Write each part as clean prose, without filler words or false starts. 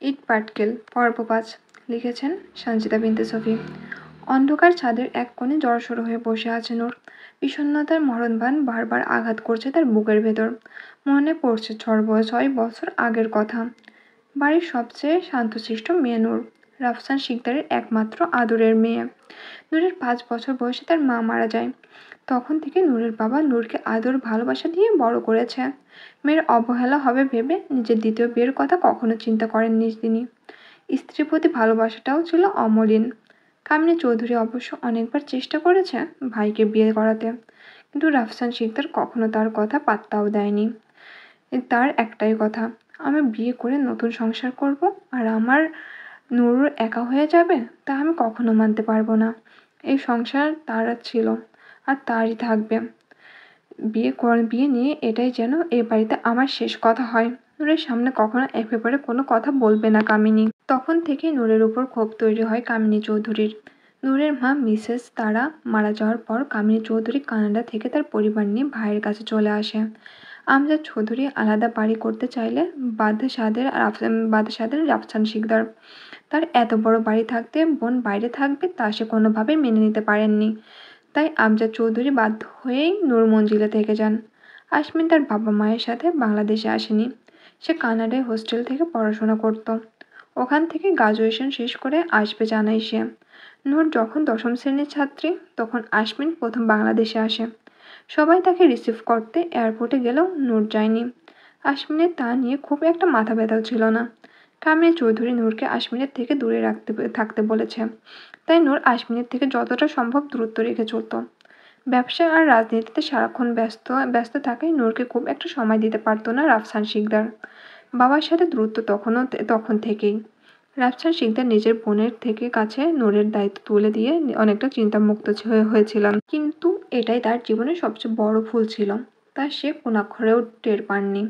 ইট পাটকেল পর্ব ৫ লিখেছেন সঞ্চিতা বিনতে সফি। অন্ধকার ছাদের এক কোণে জড়সড় হয়ে বসে আছে নূর। বিষণ্ণতার মরণবাণ বারবার আঘাত করছে তার বুকের ভেতর। মনে পড়ছে ৬ বছর আগের কথা। বাড়ির সবচেয়ে শান্তশিষ্ট মেয়ে নূর, রাফসান শিকদারের একমাত্র আদরের মেয়ে। নূরের ৫ বছর বয়সে তার মা মারা যায়। তখন থেকে নূরের বাবা নূরকে আদর ভালোবাসা দিয়ে বড় করেছে। মেয়ের অবহেলা হবে ভেবে নিজের দ্বিতীয় বিয়ের কথা কখনো চিন্তা করেননি তিনি। স্ত্রীর প্রতি ভালোবাসাটাও ছিল অমলিন। কামিনী চৌধুরী অবশ্য অনেকবার চেষ্টা করেছে ভাইকে বিয়ে করাতে, কিন্তু রাফসান শিকদার কখনো তার কথা পাত্তাও দেয়নি। তার একটাই কথা, আমি বিয়ে করে নতুন সংসার করব আর আমার নূর একা হয়ে যাবে, তা আমি কখনো মানতে পারবো না। এই সংসার তার ছিল আর তারই থাকবে। বিয়ে নিয়ে এটাই যেন এ বাড়িতে আমার শেষ কথা হয়। নূরের সামনে কখনো এ ব্যাপারে কোনো কথা বলবে না কামিনী। তখন থেকেই নূরের উপর ক্ষোভ তৈরি হয় কামিনী চৌধুরীর। নূরের মা মিসেস তারা মারা যাওয়ার পর কামিনী চৌধুরী কানাডা থেকে তার পরিবার নিয়ে ভাইয়ের কাছে চলে আসে। আমজাদ চৌধুরী আলাদা বাড়ি করতে চাইলে বাদশাদের রাফসান শিকদার। তার এত বড় বাড়ি থাকতে বোন বাইরে থাকবে তা সে কোনোভাবেই মেনে নিতে পারেননি। তাই আমজাদ চৌধুরী বাধ্য হয়েই নূর মঞ্জিলে থেকে যান। আসমিন তার বাবা মায়ের সাথে বাংলাদেশে আসেনি। সে কানাডায় হোস্টেল থেকে পড়াশোনা করত। ওখান থেকে গ্রাজুয়েশন শেষ করে আসবে জানায় সে। নূর যখন ১০ম শ্রেণীর ছাত্রী, তখন আসমিন প্রথম বাংলাদেশে আসে। সবাই তাকে রিসিভ করতে এয়ারপোর্টে গেলেও নূর যায়নি। আসমিনের তা নিয়ে খুব একটা মাথা ব্যথাও ছিল না। কামিনী চৌধুরী নূরকে আসমিনের থেকে দূরে থাকতে বলেছে। তাই নূর আসমিনের থেকে যতটা সম্ভব দূরত্ব রেখে চলত। ব্যবসা আর রাজনীতিতে সারাক্ষণ ব্যস্ত থাকায় নূরকে খুব একটা সময় দিতে পারত না রাফসান শিকদার। বাবার সাথে দূরত্ব তখন থেকেই। রাফসান শিকদার নিজের বোনের কাছে নূরের দায়িত্ব তুলে দিয়ে অনেকটা চিন্তামুক্ত হয়েছিলেন। কিন্তু এটাই তার জীবনের সবচেয়ে বড় ভুল ছিল, তা সে কোনাক্ষরেও টের পাননি।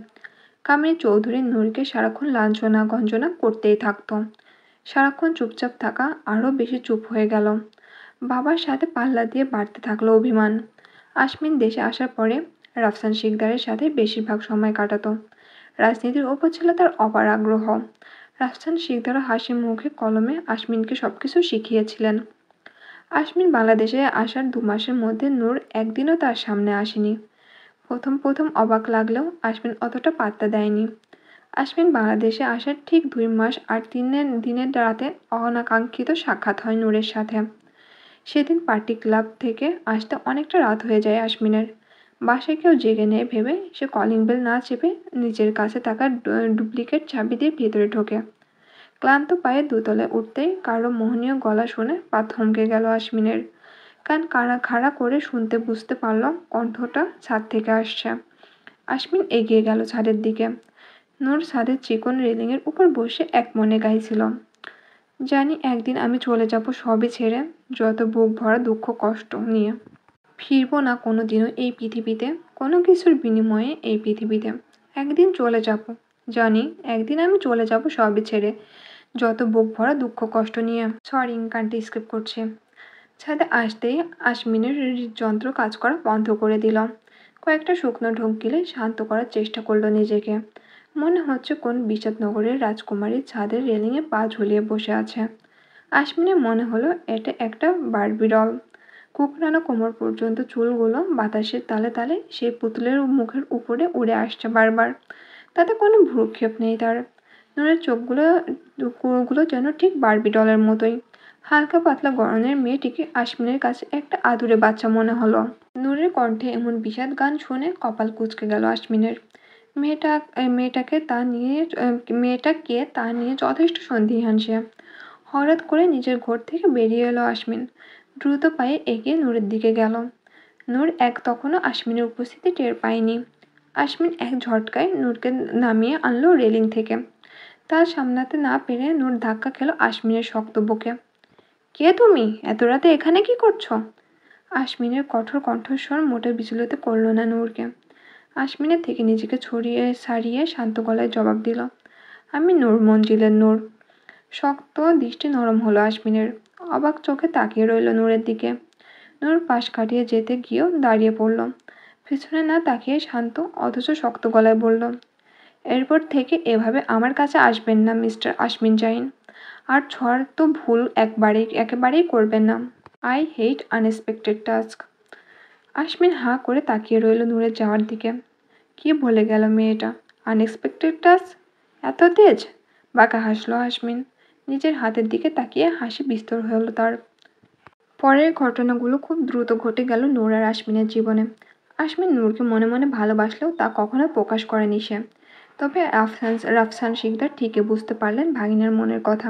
কামিনী চৌধুরী নূরকে সারাক্ষণ লাঞ্ছনা গঞ্জনা করতেই থাকত। সারাক্ষণ চুপচাপ থাকা আরও বেশি চুপ হয়ে গেল। বাবার সাথে পাল্লা দিয়ে বাড়তে থাকলো অভিমান। আসমিন দেশে আসার পরে রাফসান শিকদারের সাথে বেশিরভাগ সময় কাটাতো। রাজনীতির ওপর ছিল তার অপার আগ্রহ। রাফসান শিকদারও হাসি মুখে কলমে আসমিনকে সবকিছু শিখিয়েছিলেন। আসমিন বাংলাদেশে আসার ২ মাসের মধ্যে নূর একদিনও তার সামনে আসেনি। প্রথম অবাক লাগলেও আসমিন অতটা পাত্তা দেয়নি। আসমিন বাংলাদেশে আসার ঠিক ২ মাস আর দিনের রাতে অনাকাঙ্ক্ষিত সাক্ষাৎ হয় নূরের সাথে। সেদিন পার্টি ক্লাব থেকে আসতে অনেকটা রাত হয়ে যায় আসমিনের। বাসায় কেউ জেগে নেয় ভেবে সে কলিং বেল না চেপে নিজের কাছে থাকা ডুপ্লিকেট চাবি দিয়ে ভেতরে ঢোকে। ক্লান্ত পায়ে দোতলায় উঠতেই কারো মোহনীয় গলা শুনে পা থমকে গেল আসমিনের। কান খাড়া করে শুনতে বুঝতে পারল কণ্ঠটা ছাদ থেকে আসছে। আসমিন এগিয়ে গেল ছাদের দিকে। নূর ছাদের চিকন রেলিংয়ের উপর বসে একমনে গাইছিল, জানি একদিন আমি চলে যাব সবই ছেড়ে, যত বুক ভরা দুঃখ কষ্ট নিয়ে। ফিরব না কোনো দিনও এই পৃথিবীতে, কোনো কিছুর বিনিময়ে এই পৃথিবীতে। একদিন চলে যাব, জানি একদিন আমি চলে যাব সবই ছেড়ে, যত বুক ভরা দুঃখ কষ্ট নিয়ে। সরি, গানটি স্কিপ করছি। ছাদে আসতেই আসমিনের হৃদযন্ত্র কাজ করা বন্ধ করে দিল। কয়েকটা শুকনো ঢোক গিলে শান্ত করার চেষ্টা করলো নিজেকে। মনে হচ্ছে কোন বিষাদনগরের রাজকুমারী ছাদের রেলিংয়ে পা ঝুলিয়ে বসে আছে। আসমিনের মনে হলো এটা একটা বারবি ডল। কুকড়ানো কোমর পর্যন্ত চুলগুলো বাতাসের তালে তালে সেই পুতুলের মুখের উপরে উড়ে আসছে বারবার। তাতে কোনো ভ্রুক্ষেপ নেই তার। নূরের চোখগুলো যেন ঠিক বারবি ডলের মতোই। হালকা পাতলা গড়নের মেয়েটিকে আসমিনের কাছে একটা আদুরে বাচ্চা মনে হলো। নূরের কণ্ঠে এমন বিষাদ গান শুনে কপাল কুঁচকে গেল আসমিনের। মেয়েটাকে তা নিয়ে যথেষ্ট সন্দিহান সে। হঠাৎ করে নিজের ঘর থেকে বেরিয়ে এলো আসমিন। দ্রুত পায়ে এগিয়ে নূরের দিকে গেল। নূর তখনও আসমিনের উপস্থিতি টের পায়নি। আসমিন এক ঝটকায় নূরকে নামিয়ে আনলো রেলিং থেকে। তার সামলাতে না পেরে নূর ধাক্কা খেলো আসমিনের শক্ত বুকে। কে তুমি? এত রাতে এখানে কি করছো? আসমিনের কঠোর কণ্ঠস্বর মোটে বিচলিত করল না নূরকে। আসমিনের থেকে নিজেকে সারিয়ে শান্ত গলায় জবাব দিল, আমি নূর, মঞ্জিলের নূর। শক্ত দৃষ্টি নরম হলো আসমিনের। অবাক চোখে তাকিয়ে রইল নূরের দিকে। নূর পাশ কাটিয়ে যেতে গিয়েও দাঁড়িয়ে পড়ল। পিছনে না তাকিয়ে শান্ত অথচ শক্ত গলায় বলল, এরপর থেকে এভাবে আমার কাছে আসবেন না মিস্টার আশমিন জাইন। আর ঝড় তো ভুল একেবারেই করবেন না। I hate unexpected task. Ashmin হাঁ করে তাকিয়ে রইল নূরের যাওয়ার দিকে। কি বলে গেল মেয়েটা? Unexpected task? এত তেজ? বাঁকা হাসলো আশমিন। নিজের হাতের দিকে তাকিয়ে হাসি বিস্তর হলো তার। পরের ঘটনাগুলো খুব দ্রুত ঘটে গেল নূর আর আশমিনের জীবনে। আশমিন নূরকে মনে মনে ভালোবাসলেও তা কখনো প্রকাশ করেনি সে। তবে রাফসান শিকদার ঠিকই বুঝতে পারলেন ভাগিনার মনের কথা।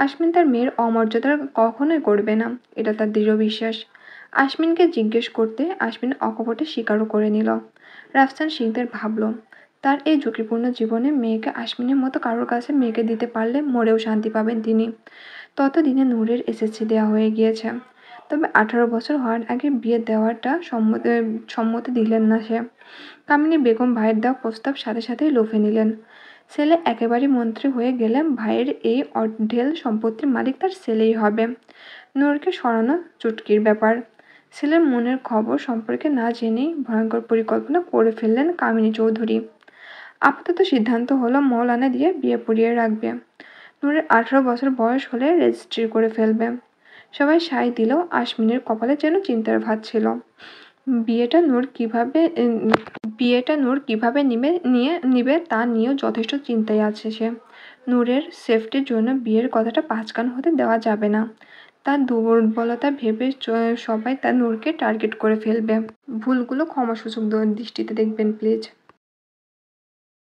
আশমিন তার মেয়ের অমর্যাদা কখনোই করবে না, এটা তার দৃঢ় বিশ্বাস। আশমিনকে জিজ্ঞেস করতে আশমিন অকপটে স্বীকারও করে নিল। রাফসান শিকদার ভাবল, তার এই ঝুঁকিপূর্ণ জীবনে মেয়েকে আশমিনের মতো কারোর কাছে মেয়েকে দিতে পারলে মরেও শান্তি পাবেন তিনি। ততদিনে নূরের এসএসসি দেওয়া হয়ে গিয়েছে। তবে 18 বছর হওয়ার আগে বিয়ে দেওয়াটা সম্মতি দিলেন না সে। কামিনী বেগম ভাইয়ের দেওয়া প্রস্তাব সাথে সাথেই লোভে নিলেন। ছেলে একেবারেই মন্ত্রী হয়ে গেলে ভাইয়ের এই অঢেল সম্পত্তির মালিক তার ছেলেই হবে। নূরকে সরানো চুটকির ব্যাপার। ছেলের মনের খবর সম্পর্কে না জেনেই ভয়ঙ্কর পরিকল্পনা করে ফেললেন কামিনী চৌধুরী। আপাতত সিদ্ধান্ত হলো মৌলানা দিয়ে বিয়ে পড়িয়ে রাখবে। নূরের 18 বছর বয়স হলে রেজিস্ট্রি করে ফেলবে। সবাই সায় দিলেও আশমিনের কপালে যেন চিন্তার ভাঁজ ছিল। বিয়েটা নূর কিভাবে নিবে তা নিয়েও যথেষ্ট চিন্তায় আছে সে। নূরের সেফটির জন্য বিয়ের কথাটা পাঁচকান হতে দেওয়া যাবে না। তার দুর্বলতা ভেবে সবাই তার নূরকে টার্গেট করে ফেলবে। ভুলগুলো ক্ষমাসূচক দৃষ্টিতে দেখবেন প্লিজ।